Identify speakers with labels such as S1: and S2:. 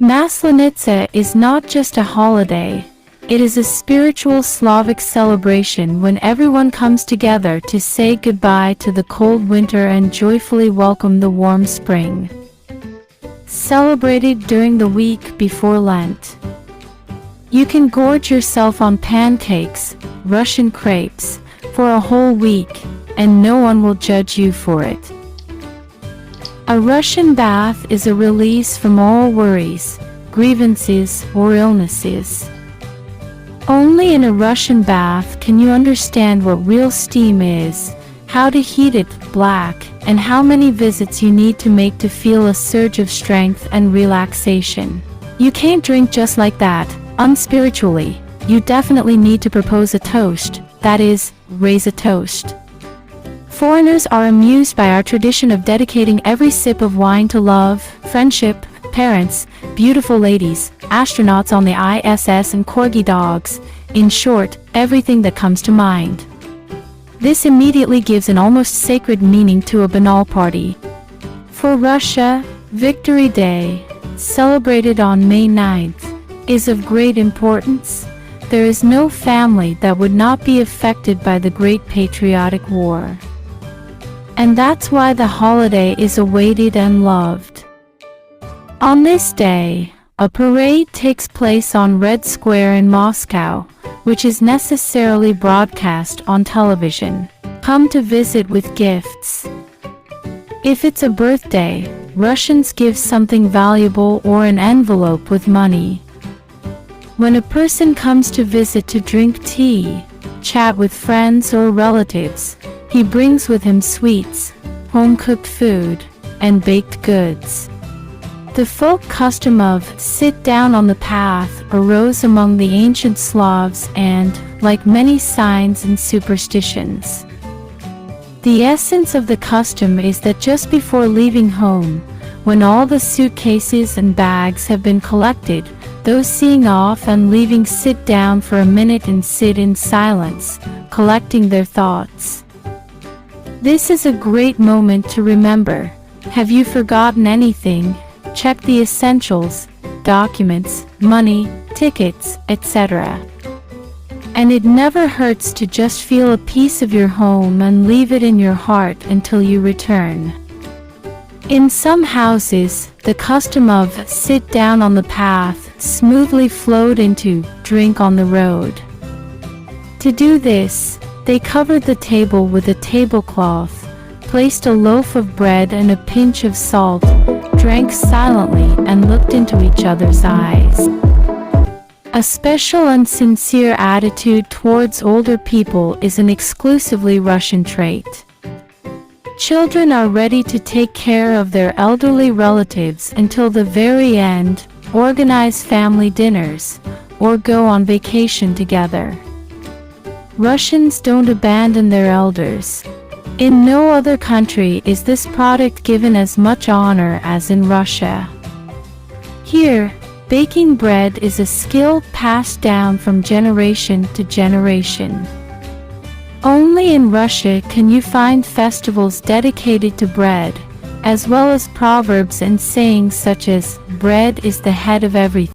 S1: Maslenitsa is not just a holiday, it is a spiritual Slavic celebration when everyone comes together to say goodbye to the cold winter and joyfully welcome the warm spring. Celebrated during the week before Lent. You can gorge yourself on pancakes, Russian crepes, for a whole week, and no one will judge you for it. A Russian bath is a release from all worries, grievances, or illnesses. Only in a Russian bath can you understand what real steam is, how to heat it black, and how many visits you need to make to feel a surge of strength and relaxation. You can't drink just like that, unspiritually. You definitely need to propose a toast, that is, raise a toast. Foreigners are amused by our tradition of dedicating every sip of wine to love, friendship, parents, beautiful ladies, astronauts on the ISS and corgi dogs, in short, everything that comes to mind. This immediately gives an almost sacred meaning to a banal party. For Russia, Victory Day, celebrated on May 9th, is of great importance. There is no family that would not be affected by the Great Patriotic War. And that's why the holiday is awaited and loved. On this day, a parade takes place on Red Square in Moscow, which is necessarily broadcast on television. Come to visit with gifts. If it's a birthday, Russians give something valuable or an envelope with money. When a person comes to visit to drink tea, chat with friends or relatives, he brings with him sweets, home-cooked food, and baked goods. The folk custom of sit down on the path arose among the ancient Slavs and, like many signs and superstitions, the essence of the custom is that just before leaving home, when all the suitcases and bags have been collected, those seeing off and leaving sit down for a minute and sit in silence, collecting their thoughts. This is a great moment to remember. Have you forgotten anything? Check the essentials, documents, money, tickets, etc. And it never hurts to just feel a piece of your home and leave it in your heart until you return. In some houses, the custom of sit down on the path smoothly flowed into drink on the road. To do this, they covered the table with a tablecloth, placed a loaf of bread and a pinch of salt, drank silently and looked into each other's eyes. A special and sincere attitude towards older people is an exclusively Russian trait. Children are ready to take care of their elderly relatives until the very end, organize family dinners, or go on vacation together. Russians don't abandon their elders. In no other country is this product given as much honor as in Russia. Here, baking bread is a skill passed down from generation to generation. Only in Russia can you find festivals dedicated to bread, as well as proverbs and sayings such as, "Bread is the head of everything."